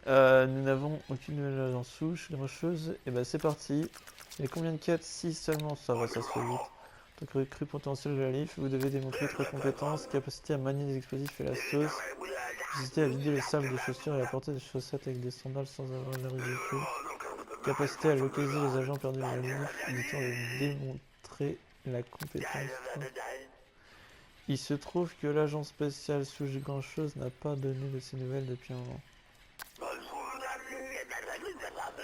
Nous n'avons aucune nouvelle agence souche, grincheuse. Et bah c'est parti. Il y a combien de quêtes? 6 seulement, ça va, ça se fait vite. En tant que recrue potentielle de la LIF, vous devez démontrer votre compétence, capacité à manier des explosifs et la sauce, capacité à vider les salles de chaussures et à porter des chaussettes avec des sandales sans avoir l'air ridicule, capacité à localiser les agents perdus de la LIF, du temps de démontrer la compétence. Il se trouve que l'agent spécial Souche Grincheuse n'a pas donné de ses nouvelles depuis un moment.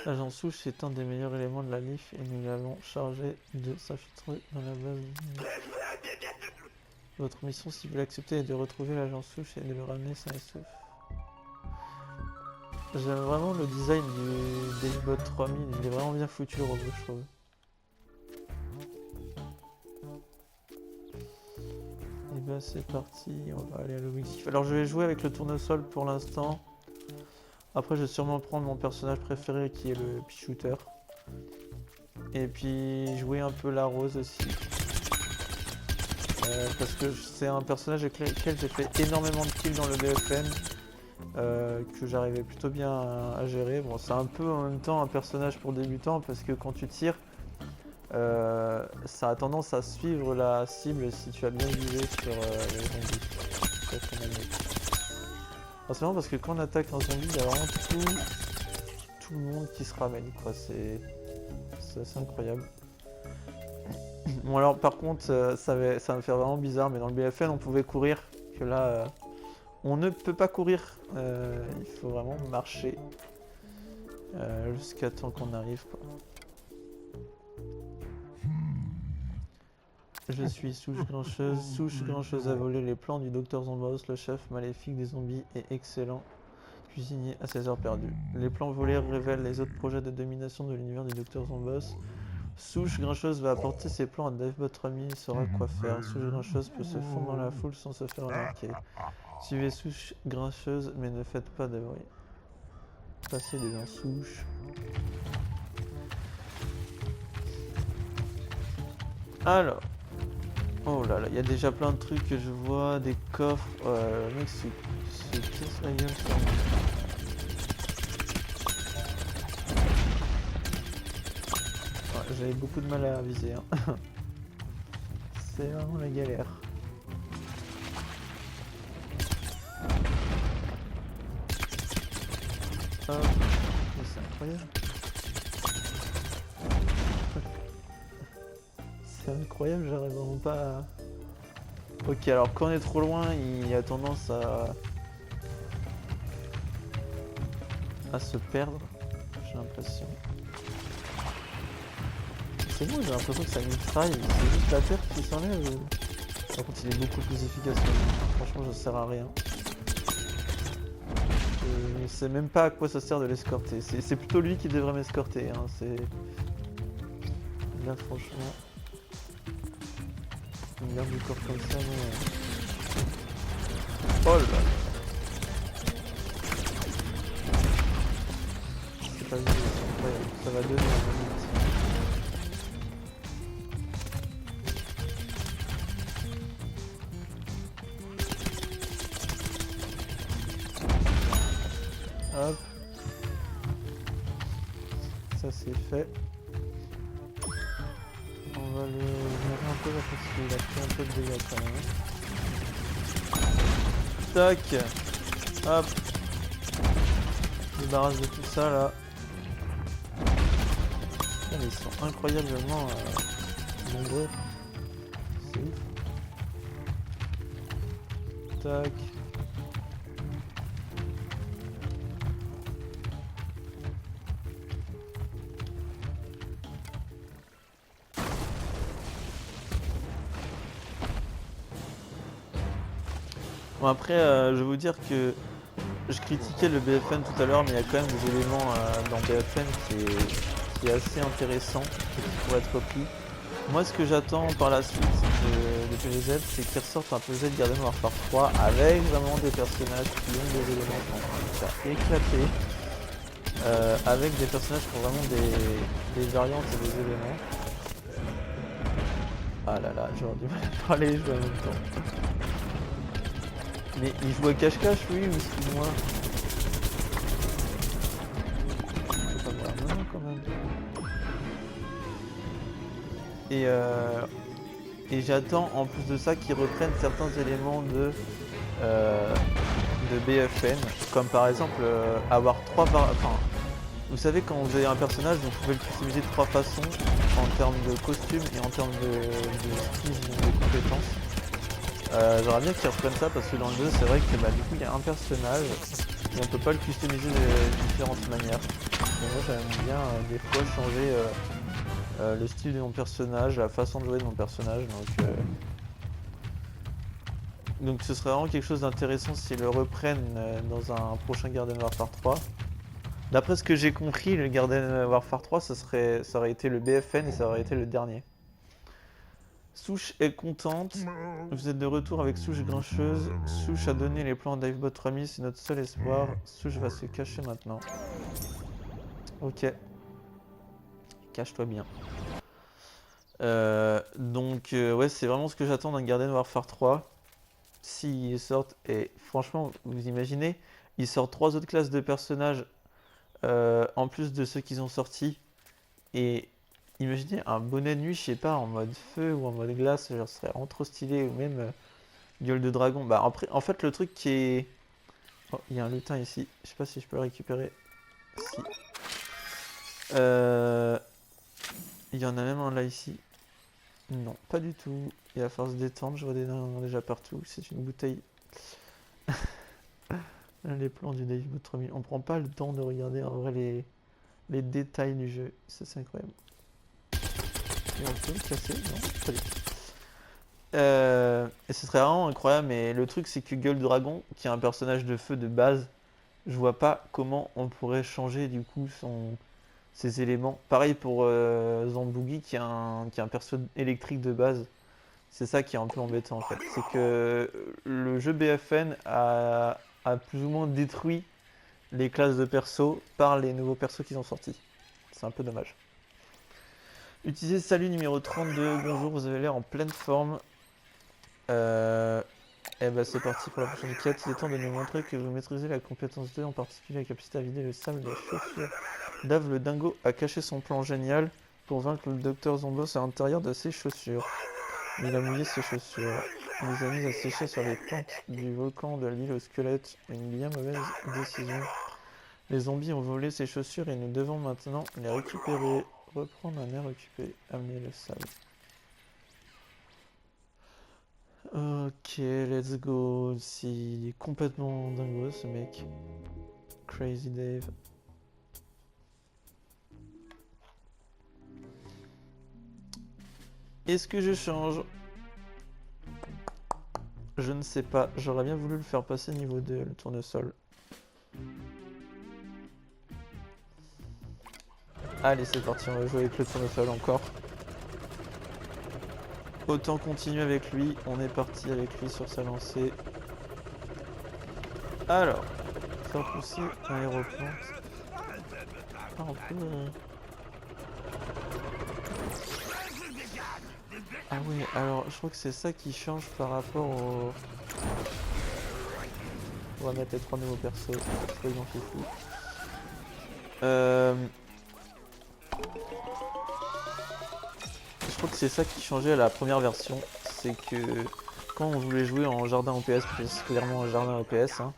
L'agent Souche est un des meilleurs éléments de la LIF et nous l'avons chargé de s'infiltrer dans la base. Votre mission, si vous l'acceptez, est de retrouver l'agent Souche et de le ramener sain et sauf. J'aime vraiment le design du Delibot 3000, il est vraiment bien foutu le robot, je trouve. Et bah c'est parti, on va aller à l'objectif. Alors je vais jouer avec le tournesol pour l'instant. Après je vais sûrement prendre mon personnage préféré qui est le Pichouter. Et puis jouer un peu la Rose aussi. Parce que c'est un personnage avec lequel j'ai fait énormément de kills dans le BFN. Que j'arrivais plutôt bien à gérer. Bon, c'est un peu en même temps un personnage pour débutants parce que quand tu tires, ça a tendance à suivre la cible si tu as bien visé sur les zombies. C'est marrant parce que quand on attaque un zombie, il y a vraiment tout le monde qui se ramène, quoi. C'est assez incroyable. Bon alors par contre, ça me fait vraiment bizarre, mais dans le BFN on pouvait courir, que là on ne peut pas courir, il faut vraiment marcher jusqu'à temps qu'on arrive, quoi. Je suis Souche Grincheuse. Souche Grincheuse a volé les plans du Dr Zombaos, le chef maléfique des zombies et excellent cuisinier à ses heures perdues. Les plans volés révèlent les autres projets de domination de l'univers du Dr Zombaos. Souche Grincheuse va apporter ses plans à Devbot 3000, il saura quoi faire. Souche Grincheuse peut se fondre dans la foule sans se faire remarquer. Suivez Souche Grincheuse, mais ne faites pas de bruit. Passez devant Souche. Alors. Oh là là, il y a déjà plein de trucs que je vois, des coffres. Le mec se casse la gueule sur moi. Ouais, j'avais beaucoup de mal à viser. Hein. C'est vraiment la galère. Hop, c'est incroyable. C'est incroyable, j'arrive vraiment pas à... Ok, alors quand on est trop loin, il a tendance à se perdre, j'ai l'impression. C'est bon, j'ai l'impression que ça mitraille, c'est juste la tête qui s'enlève. Par contre, il est beaucoup plus efficace. Franchement, ça sert à rien. Je sais même pas à quoi ça sert de l'escorter. C'est plutôt lui qui devrait m'escorter. Hein. Là, franchement... Une garde du corps comme ça, mais... Oh là là. C'est pas vu, c'est incroyable. Ça va donner un moment. Hop. Ça c'est fait. On va le mettre un peu là parce qu'il a pris un peu de dégâts quand même. Tac. Hop. Je débarrasse de tout ça là. Ah, mais ils sont incroyablement nombreux. C'est ouf. Tac. Bon après, je vais vous dire que je critiquais le BFN tout à l'heure, mais il y a quand même des éléments dans BFN qui est assez intéressant et qui pourrait être repris. Moi, ce que j'attends par la suite de PGZ, c'est qu'ils ressortent un PGZ Garden Warfare 3 avec vraiment des personnages qui ont des éléments qui vont faire éclater, avec des personnages qui ont vraiment des variantes et des éléments. Ah là là, j'aurais dû parler, je joue en même temps. Mais il joue à cache-cache, oui, ou excuse-moi. Et j'attends en plus de ça qu'ils reprennent certains éléments de BFN, comme par exemple avoir enfin, vous savez quand vous avez un personnage, vous pouvez le customiser de 3 façons en termes de costume et en termes de skills, donc de compétences. J'aimerais bien qu'ils reprennent ça parce que dans le jeu c'est vrai que du coup il y a un personnage et on peut pas le customiser de différentes manières. Et moi j'aime bien des fois changer le style de mon personnage, la façon de jouer de mon personnage, donc ce serait vraiment quelque chose d'intéressant s'ils le reprennent dans un prochain Garden Warfare 3. D'après ce que j'ai compris, le Garden Warfare 3 ça aurait été le BFN et ça aurait été le dernier. Souche est contente. Vous êtes de retour avec Souche grincheuse. Souche a donné les plans à Divebot 3000, c'est notre seul espoir. Souche va se cacher maintenant. Ok. Cache-toi bien. Ouais, c'est vraiment ce que j'attends d'un Garden Warfare 3. S'ils sortent, et franchement, vous imaginez, ils sortent 3 autres classes de personnages en plus de ceux qu'ils ont sortis. Et imaginez un bonnet de nuit, je sais pas, en mode feu ou en mode glace, genre ce serait vraiment trop stylé, ou même gueule de dragon. Bah après, en fait, le truc qui est... Oh, il y a un lutin ici, je sais pas si je peux le récupérer. Si. Il y en a même un là ici. Non, pas du tout. Il va falloir se détendre, je vois des nains déjà partout. C'est une bouteille. Les plans du Divebot 3000. On prend pas le temps de regarder en vrai les détails du jeu. Ça c'est incroyable. Et on peut le casser? Non, pas du tout. Et ce serait vraiment incroyable, mais le truc c'est que Gueule Dragon, qui est un personnage de feu de base, je vois pas comment on pourrait changer du coup ses éléments. Pareil pour Zambougi qui est un perso électrique de base. C'est ça qui est un peu embêtant en fait. C'est que le jeu BFN a plus ou moins détruit les classes de perso par les nouveaux persos qu'ils ont sortis. C'est un peu dommage. Utilisez salut numéro 32. Bonjour, vous avez l'air en pleine forme. Et bah c'est parti pour la prochaine quête. Il est temps de nous montrer que vous maîtrisez la compétence 2, en particulier la capacité à vider le sable des chaussures. Dave le dingo a caché son plan génial pour vaincre le docteur Zombos à l'intérieur de ses chaussures. Il a mouillé ses chaussures. Il les a mises à sécher sur les pentes du volcan de l'île au squelette. Une bien mauvaise décision. Les zombies ont volé ses chaussures et nous devons maintenant les récupérer. Reprendre un air occupé. Amener le sable. Ok, let's go. Il est complètement dingo ce mec. Crazy Dave. Est-ce que je change? Je ne sais pas. J'aurais bien voulu le faire passer niveau 2, le tournesol. Allez, c'est parti, on va jouer avec le tournesol encore. Autant continuer avec lui. On est parti avec lui sur sa lancée. Alors, faire pousser un aéroplane. Ah, on peut... Ah oui, alors je crois que c'est ça qui change par rapport au... On va mettre les 3 nouveaux persos, soyons fous. Je crois que c'est ça qui changeait à la première version, c'est que quand on voulait jouer en jardin OPS, particulièrement en jardin OPS, hein,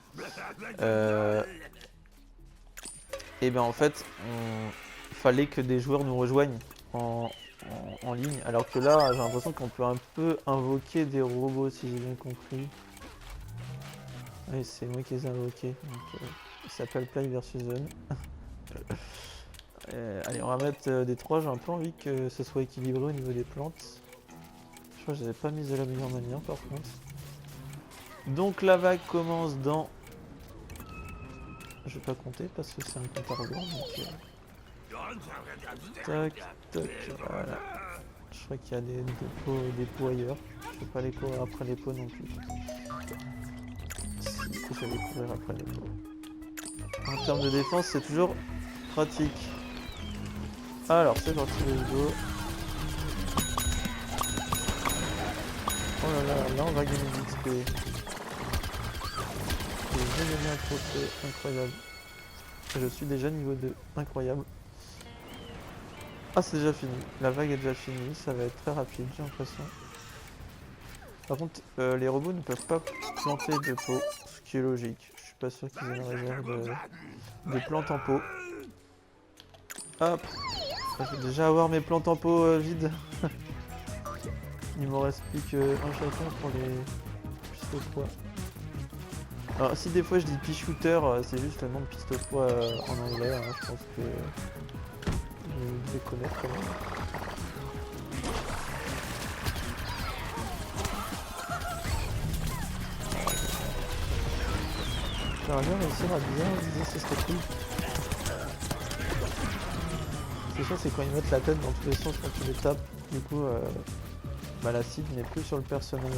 et ben en fait, il fallait que des joueurs nous rejoignent en ligne, alors que là, j'ai l'impression qu'on peut un peu invoquer des robots, si j'ai bien compris. Oui, c'est moi qui les ai invoqués. Donc, il s'appelle Play versus Zone. Allez, on va mettre des 3. J'ai un peu envie que ce soit équilibré au niveau des plantes. Je crois que je les ai pas mises de la meilleure manière par contre. Donc la vague commence dans... Je vais pas compter parce que c'est un compte à rebours. Tac, tac, voilà. Je crois qu'il y a des pots ailleurs. Je vais pas les courir après les pots non plus. Si, je vais les courir après les pots. En termes de défense, c'est toujours pratique. Alors, c'est parti, let's go. Oh là là, là on va gagner de l'XP. J'ai gagné un trophée, incroyable. Je suis déjà niveau 2, incroyable. Ah, c'est déjà fini. La vague est déjà finie. Ça va être très rapide, j'ai l'impression. Par contre, les robots ne peuvent pas planter de pot, ce qui est logique. Je suis pas sûr qu'ils aient une réserve de plantes en pot. Hop, je vais déjà avoir mes plantes en pot vides. Il m'en reste plus qu'un chacun pour les pistes pois. Alors si des fois je dis pea shooter, c'est juste le nom de piste pois en anglais, hein, je pense que vous devez connaître quand même. J'aimerais bien réussir à bien viser ce serait cool. C'est sûr, c'est quand ils mettent la tête dans tous les sens quand tu les tapes, du coup bah, la cible n'est plus sur le personnage.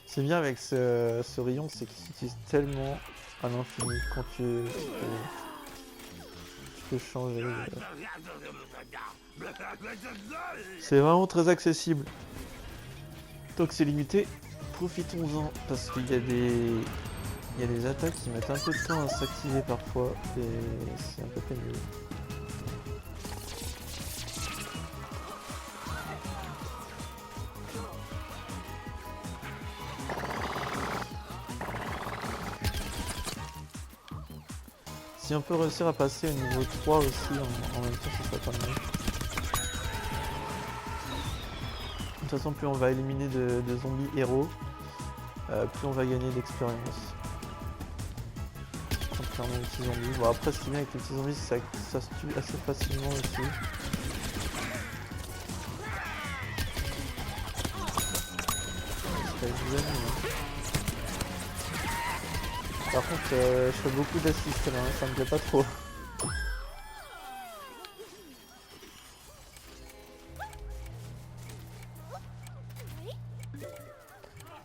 C'est bien avec ce rayon, c'est qu'il s'utilise tellement à l'infini quand tu peux changer. C'est vraiment très accessible. Tant que c'est limité, profitons-en parce qu'il y a des attaques qui mettent un peu de temps à s'activer parfois et c'est un peu pénible. Si on peut réussir à passer au niveau 3 aussi en même temps, ce serait pas mal. De toute façon, plus on va éliminer de zombies héros, plus on va gagner d'expérience. Contrairement aux petits zombies. Bon, après, ce qui est bien avec les petits zombies, c'est que ça se tue assez facilement aussi. Par contre, je fais beaucoup d'assists là, hein, ça me plaît pas trop.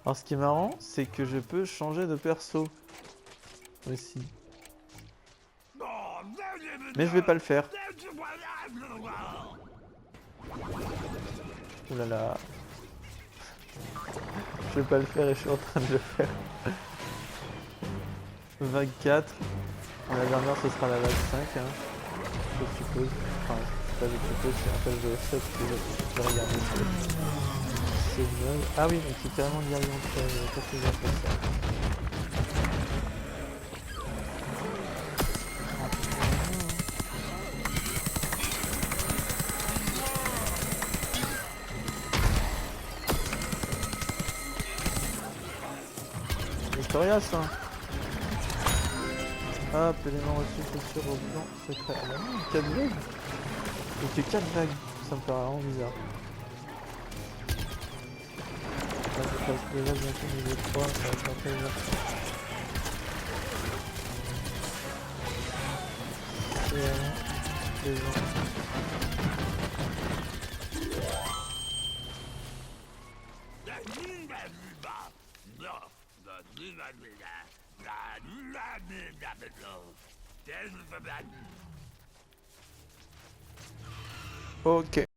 Alors ce qui est marrant, c'est que je peux changer de perso aussi. Mais je vais pas le faire. Ouh là là. Je vais pas le faire et je suis en train de le faire. Vague 4. La dernière ce sera la vague 5 hein, je suppose. Enfin je suppose, c'est un peu de 7 que je vais regarder c'est une... Ah oui donc c'est carrément lié entre quelques heures comme ça. Victorias hein. Hop, élément reçu, chaussure au blanc, secret. Ah bah non, 4 vagues. Il fait 4 vagues, ça me paraît vraiment bizarre. Là, je passe déjà bientôt niveau 3, ça va être un peu bizarre. C'est vraiment plaisant. Ok.